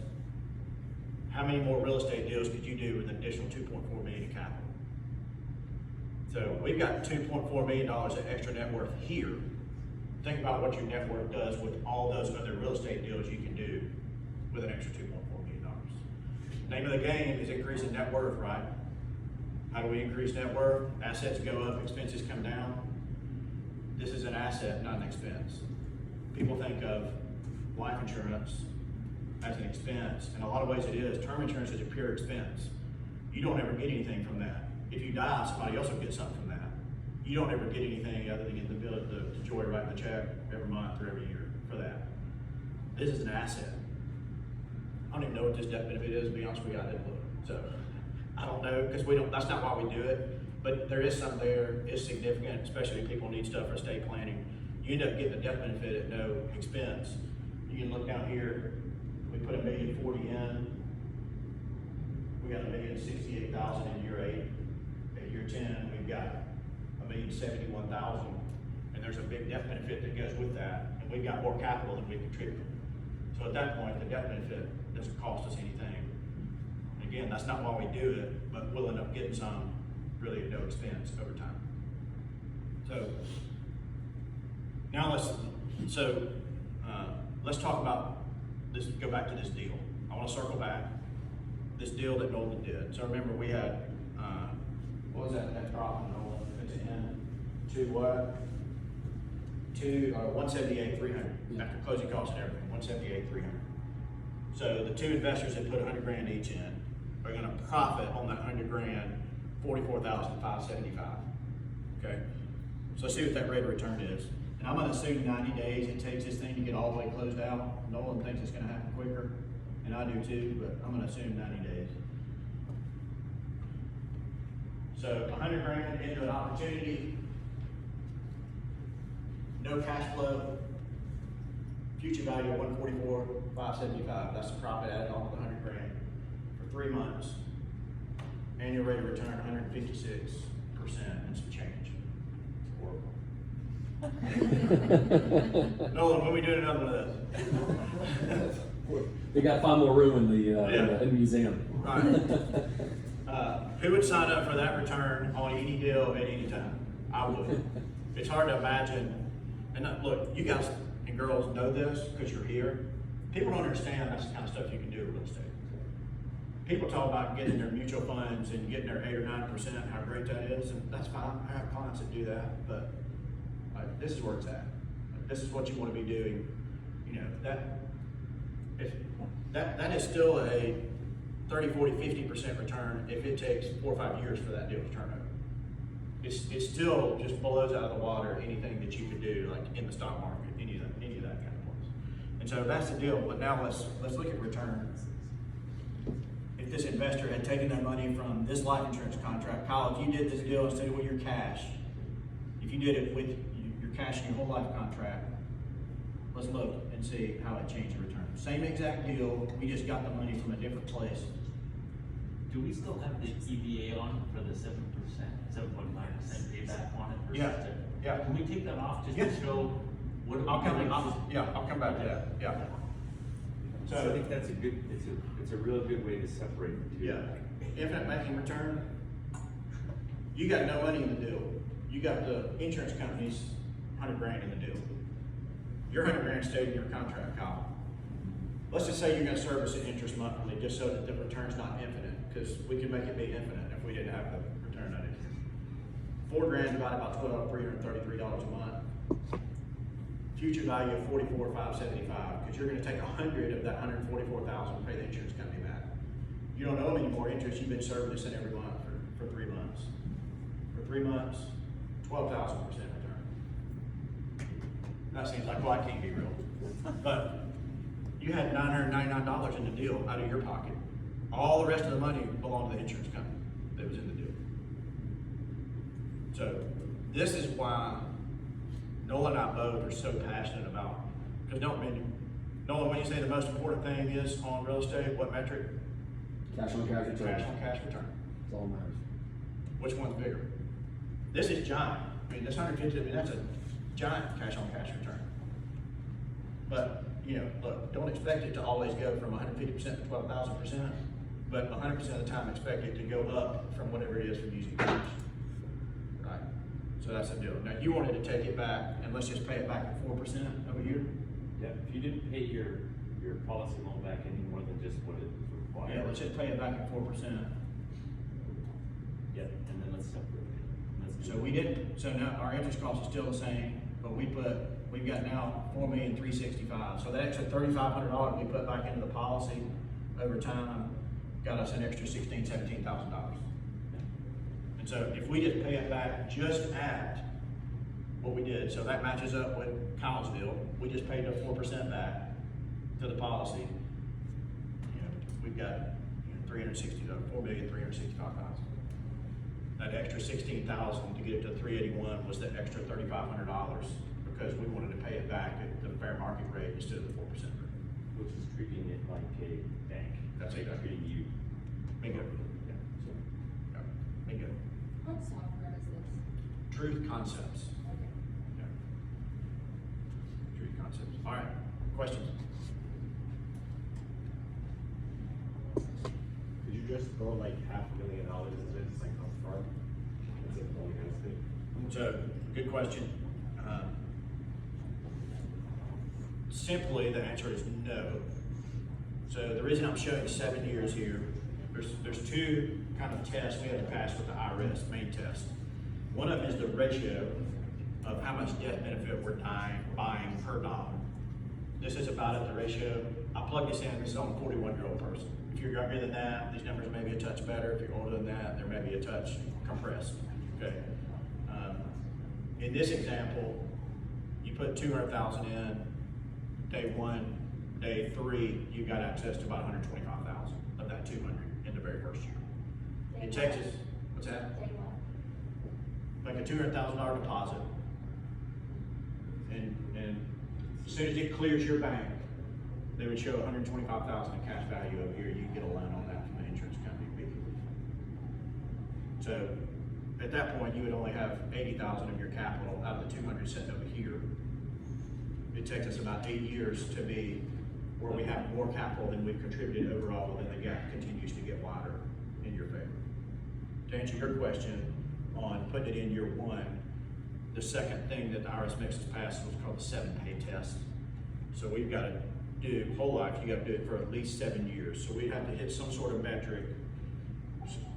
how many more real estate deals could you do with an additional $2.4 million in capital? So we've got $2.4 million of extra net worth here. Think about what your net worth does with all those other real estate deals you can do with an extra $2.4 million. Name of the game is increasing net worth, right? How do we increase net worth? Assets go up, expenses come down. This is an asset, not an expense. People think of life insurance as an expense. In a lot of ways it is. Term insurance is a pure expense. You don't ever get anything from that. If you die, somebody else will get something from that. You don't ever get anything other than get the bill, the joy of writing the check every month or every year for that. This is an asset. I don't even know what this death benefit is, to be honest with you, I didn't look. So I don't know, because that's not why we do it. But there is some there, it's significant, especially if people need stuff for estate planning. You end up getting a death benefit at no expense. You can look down here, we put $1,040,000 in. We got $1,068,000 in year 8. At year 10, we've got $1,071,000, and there's a big death benefit that goes with that, and we've got more capital than we contribute. So at that point, the death benefit doesn't cost us anything. And again, that's not why we do it, but we'll end up getting some really at no expense over time. So now let's talk about this. Go back to this deal. I want to circle back. This deal that Nolan did. So remember, we had what was that net profit, Nolan? It's in to what? To 178,300 after closing costs and everything. 178,300. So the two investors that put $100,000 each in are going to profit on that $100,000, $44,575. Okay. So let's see what that rate of return is. And I'm going to assume 90 days it takes this thing to get all the way closed out. Nolan thinks it's going to happen quicker, and I do too, but I'm going to assume 90 days. So $100,000 into an opportunity, no cash flow, future value of $144,575. That's the profit added on to the $100,000 for 3 months. Annual rate of return 156% and some change. Horrible. Nolan, when are we doing another one of this? We got to find more room in the in the museum. Right. Who would sign up for that return on any deal at any time? I would. It's hard to imagine. And look, you guys and girls know this because you're here. People don't understand that's the kind of stuff you can do with real estate. People talk about getting their mutual funds and getting their 8 or 9%, how great that is, and that's fine. I have clients that do that, but this is where it's at. This is what you want to be doing. You know, that is still a 30, 40, 50% return if it takes 4 or 5 years for that deal to turn over. It still just blows out of the water anything that you could do, like in the stock market, any of that kind of place. And so that's the deal. But now let's look at return. If this investor had taken that money from this life insurance contract, Kyle, if you did this deal instead of with your cash, if you did it with your cash in your whole life contract, let's look and see how it changed the return. Same exact deal, we just got the money from a different place. Do we still have the EVA on for the 7%, 7.5% payback on it? Yeah, yeah. Can we take that off just Yes. to show what? I'll come back to that, yeah. So I think that's a good, it's a real good way to separate the two. Yeah, infinite banking return, you got no money in the deal. You got the insurance company's $100,000 in the deal. Your $100,000 stayed in your contract, Kyle. Let's just say you're gonna service the interest monthly, just so that the return's not infinite, because we could make it be infinite if we didn't have the return on it. $4,000 divided by 12, $333 a month. Future value of $44,575, because you're gonna take 100 of that 144,000 and pay the insurance company back. You don't owe any more interest, you've been serving this in every month for 3 months. For 3 months, 12,000% return. That seems like, well, I can't be real. But you had $999 in the deal out of your pocket. All the rest of the money belonged to the insurance company that was in the deal. So this is why Nolan and I both are so passionate about, because Nolan, when you say the most important thing is on real estate, what metric? Cash on cash return. Cash on cash return. That's all that matters. Which one's bigger? This is giant. I mean, this 150, I mean, that's a giant cash on cash return. But, you know, look, don't expect it to always go from 150% to 12,000%, but 100% of the time expect it to go up from whatever it is from using cash. Right? So that's the deal. Now, you wanted to take it back, and let's just pay it back at 4% over a year? Yeah, if you didn't pay your policy loan back any more than just what it was required. Yeah, let's just pay it back at 4%. Yeah, and then let's separate it. Let's do So it. we didn't, so now our interest cost is still the same, but we've got now $4,365,000. So that extra $3,500 we put back into the policy over time got us an extra $17,000. And so if we just pay it back just at what we did, so that matches up with Kyle's deal, we just paid the 4% back to the policy. You know, we've got $4,365,000. That extra $16,000 to get it to 381 was the extra $3,500 because we wanted to pay it back at the fair market rate instead of the 4% rate. Which is treating it like a bank. That's Like exactly. treating you. Bingo. Yeah, so. Yeah, bingo. What software is this? Truth concepts. Okay. Yeah. Truth concepts. All right, questions? Could you just throw like $500,000 into this, like upfront? That's it, all you guys think? So, good question. Simply, the answer is no. So the reason I'm showing 7 years here, there's two kind of tests we have to pass with the IRS main test. One of them is the ratio of how much death benefit we're buying per dollar. This is about it, the ratio. I plug this in, this is on a 41-year-old person. If you're younger than that, these numbers may be a touch better. If you're older than that, there may be a touch compressed, okay? In this example, you put 200,000 in, day 1, day 3, you got access to about 125,000 of that 200 in the very first year. In Texas, what's that? Day one. Like a $200,000 deposit, and as soon as it clears your bank, they would show 125,000 in cash value over here. You can get a loan on that from the insurance company. So at that point, you would only have 80,000 of your capital out of the 200 sitting over here. It takes us about 8 years to be where we have more capital than we've contributed overall, and then the gap continues to get wider in your favor. To answer your question on putting it in year 1, the second thing that the IRS makes us pass is what's called the 7-pay test. So we've got to do whole life, you got to do it for at least 7 years. So we have to hit some sort of metric.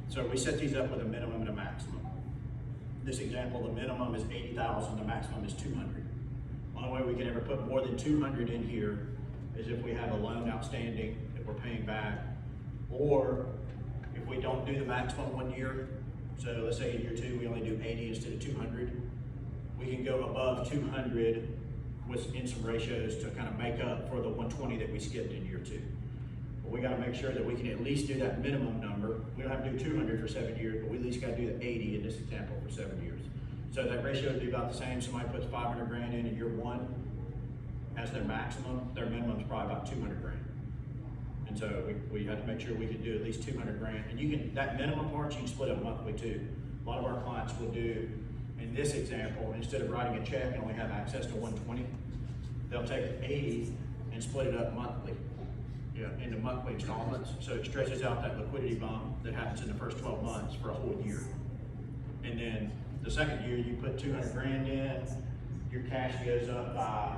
So we set these up with a minimum and a maximum. This example, the minimum is 80,000, the maximum is 200. Only way we can ever put more than 200 in here is if we have a loan outstanding that we're paying back, or if we don't do the maximum 1 year. So let's say in year 2 we only do 80 instead of 200. We can go above 200 in some ratios to kind of make up for the 120 that we skipped in year 2. But we got to make sure that we can at least do that minimum number. We don't have to do 200 for 7 years, but we at least got to do the 80 in this example for 7 years. So that ratio would be about the same. Somebody puts 500 grand in year 1 as their maximum. Their minimum is probably about 200 grand. And so we had to make sure we could do at least 200 grand. And you can, that minimum part, you can split up monthly too. A lot of our clients will do, in this example, instead of writing a check and only have access to 120, they'll take 80 and split it up monthly. Yeah, into monthly installments, so it stretches out that liquidity bump that happens in the first 12 months for a whole year. And then the second year, you put 200 grand in, your cash goes up by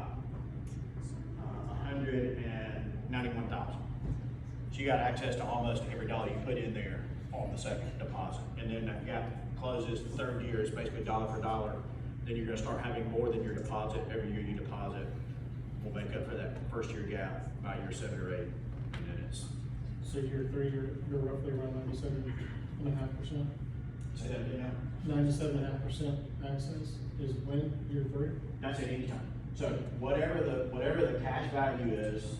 191,000. So you got access to almost every dollar you put in there on the second deposit. And then that gap closes, the third year is basically dollar for dollar. Then you're gonna start having more than your deposit. Every year you deposit will make up for that first year gap by year 7 or 8. And then it's, So year three, you're roughly around 97.5%. say that again now? 97.5% access is when, year three? That's at any time. So whatever the cash value is,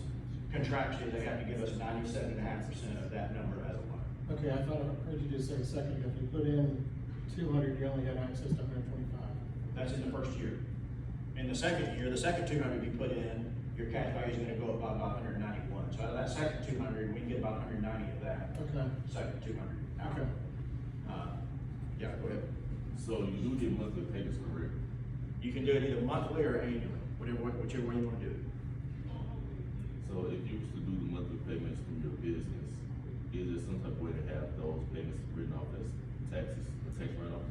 contractually, they have to give us 97.5% of that number as a loan. Okay, I thought I heard you just say a second ago, if you put in 200, you only had access to 125. That's in the first year. In the second year, the second 200 you put in, your cash value is gonna go up by about 191. So out of that second 200, we can get about 190 of that, Okay, second 200. okay. Yeah, go ahead. So you do get monthly payments, correct? You can do it either monthly or annually, whichever way you wanna do it. So if you was to do the monthly payments through your business, is there some type of way to have those payments written off as taxes, a tax write-off?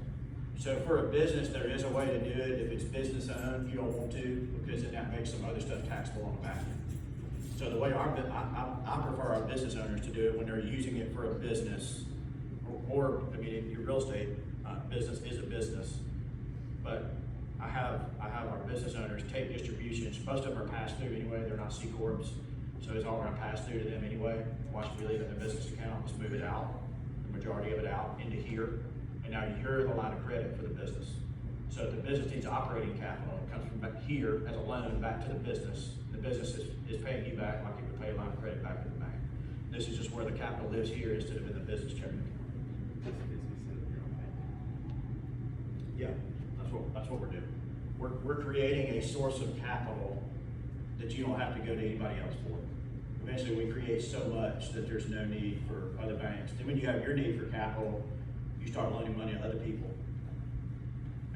So for a business, there is a way to do it. If it's business owned, you don't want to, because then that makes some other stuff taxable on the back end. So the way I prefer our business owners to do it when they're using it for a business, or I mean, your real estate business is a business. But I have our business owners take distributions. Most of them are passed through anyway. They're not C corps, so it's all going to pass through to them anyway. Why should we leave it in the business account? Let's move it out, the majority of it out into here. And now you're the line of credit for the business. So if the business needs operating capital, it comes from back here as a loan back to the business. The business is paying you back like it would pay a line of credit back to the bank. This is just where the capital lives here instead of in the business checking account. Yeah, that's what we're doing. We're creating a source of capital that you don't have to go to anybody else for. Eventually, we create so much that there's no need for other banks. Then when you have your need for capital, you start loaning money to other people.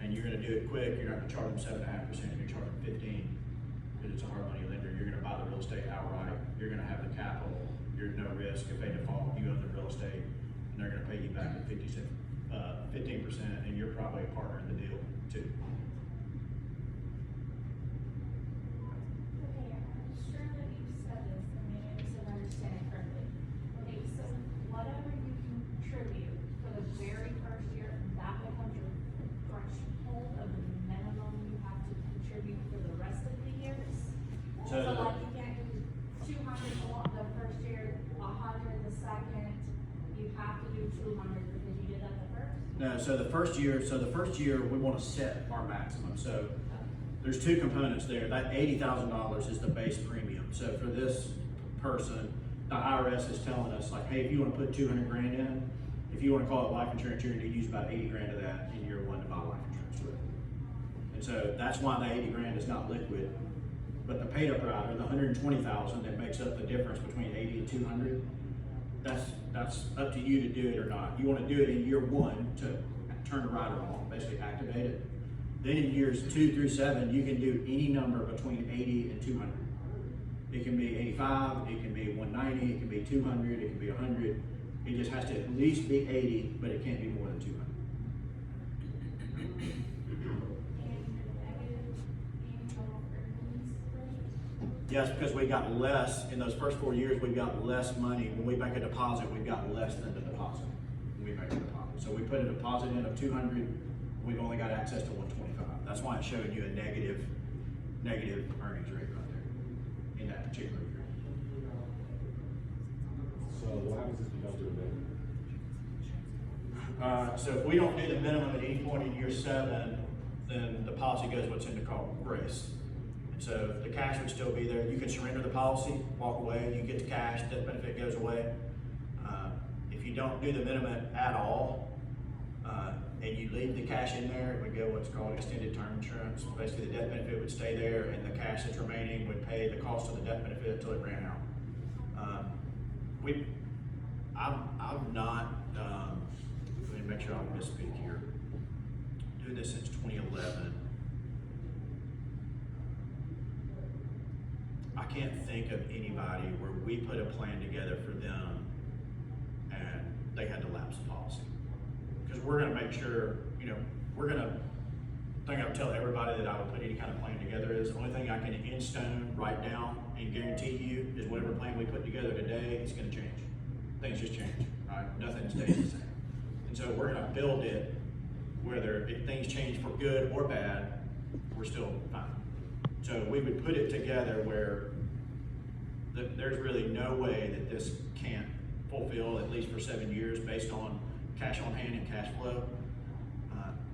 And you're gonna do it quick, you're not gonna charge them 7.5%, you're charging 15, because it's a hard money lender. You're gonna buy the real estate outright, you're gonna have the capital, you're no risk. If they default, you own the real estate, and they're gonna pay you back at 15%, and you're probably a partner in the deal too. Okay, I'm sure that you've said this, and maybe I just don't understand it correctly. Okay, so whatever you contribute for the very first year, that becomes your threshold of the minimum you have to contribute for the rest of the years? So like you can't do 200 the first year, 100 the second, you have to do 200 because you did that the first? No, so the first year, we wanna set our maximum. So there's two components there. That $80,000 is the base premium. So for this person, the IRS is telling us like, hey, if you wanna put 200 grand in, if you wanna call it life insurance, you're gonna use about 80 grand of that in year one to buy life insurance with. And so that's why the 80 grand is not liquid. But the paid up rider, the 120,000 that makes up the difference between 80 and 200, that's up to you to do it or not. You wanna do it in year one to turn the rider on, basically activate it. Then in years 2 through 7, you can do any number between 80 and 200. It can be 85, it can be 190, it can be 200, it can be 100. It just has to at least be 80, but it can't be more than 200. And negative annual earnings rate? Yes, because we got less, in those first 4 years, we got less money. When we make a deposit, we got less than the deposit when we make a deposit. So we put a deposit in of 200, we've only got access to 125. That's why it's showing you a negative earnings rate right there in that particular year. So what happens if you don't do it? So if we don't do the minimum at any point in year 7, then the policy goes what's in the call grace. And so the cash would still be there. You can surrender the policy, walk away, you get the cash, death benefit goes away. If you don't do the minimum at all, and you leave the cash in there, it would go what's called extended term insurance. Basically, the death benefit would stay there, and the cash that's remaining would pay the cost of the death benefit until it ran out. I'm not, let me make sure I don't misspeak here. Doing this since 2011. I can't think of anybody where we put a plan together for them and they had to lapse the policy. Because we're gonna make sure, thing I would tell everybody that I would put any kind of plan together is, the only thing I can in stone, write down, and guarantee you is whatever plan we put together today is gonna change. Things just change, right? Nothing stays the same. And so we're gonna build it, whether if things change for good or bad, we're still fine. So we would put it together where there's really no way that this can't fulfill, at least for 7 years, based on cash on hand and cash flow.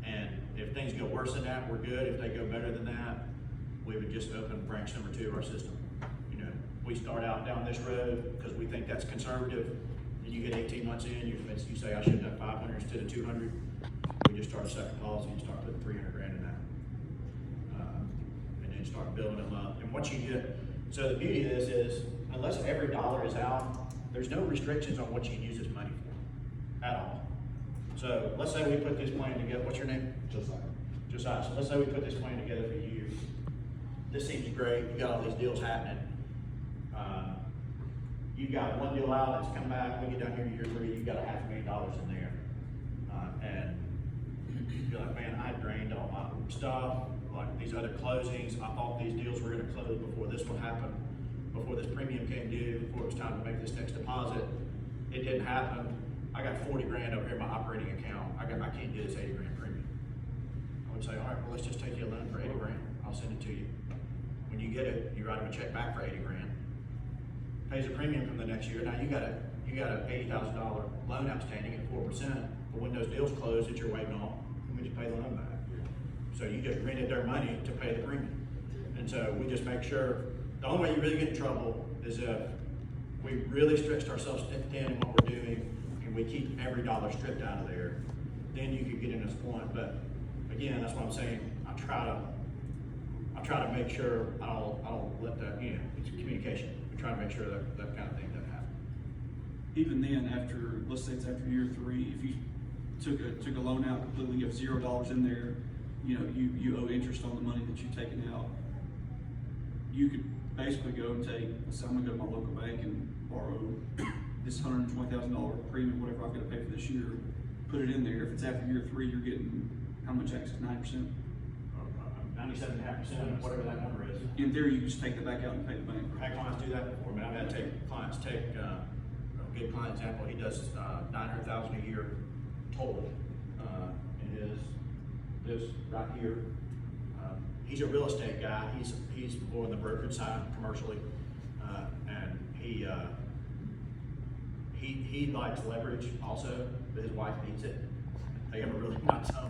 And if things go worse than that, we're good. If they go better than that, we would just open branch number 2 of our system. We start out down this road because we think that's conservative. And you get 18 months in, you say I should have 500 instead of 200. We just start a second policy and start putting 300 grand in that. And then start building them up. And once you get, so the beauty of this is, unless every dollar is out, there's no restrictions on what you can use this money for, at all. So let's say we put this plan together. What's your name? Josiah. Josiah. So let's say we put this plan together for you. This seems great. You got all these deals happening. You got one deal out that's come back. We get down here to year 3. You got $500,000 in there, and you're like, man, I drained all my stuff. Like these other closings, I thought these deals were going to close before this would happen, before this premium came due, before it was time to make this next deposit. It didn't happen. I got 40 grand over here in my operating account. I can't do this 80 grand premium. I would say, all right, well, let's just take you a loan for 80 grand. I'll send it to you. When you get it, you write them a check back for 80 grand. Pays a premium from the next year. Now you got a $80,000 loan outstanding at 4%. But when those deals close that you're waiting on, we just pay the loan back. So you just rented their money to pay the premium. And so we just make sure, the only way you really get in trouble is if we really stretched ourselves thin in what we're doing and we keep every dollar stripped out of there, then you could get in this point. But again, that's what I'm saying. I try to make sure I don't let that, it's communication. We try to make sure that kind of thing doesn't happen. Even then, after, let's say it's after year 3, if you took a loan out completely, you have $0 in there, you owe interest on the money that you've taken out. You could basically go and take, so I'm gonna go to my local bank and borrow this $120,000 premium, whatever I've got to pay for this year, put it in there. If it's after year 3, you're getting how much access? 9%? 97.5%, whatever that number is. In theory, you can just take that back out and pay the bank. I've had clients do that before. I've had clients take, a good client example, he does $900,000 a year total in this right here. He's a real estate guy. He's more on the brokerage side commercially, and he likes leverage also, but his wife needs it. They have a really nice home.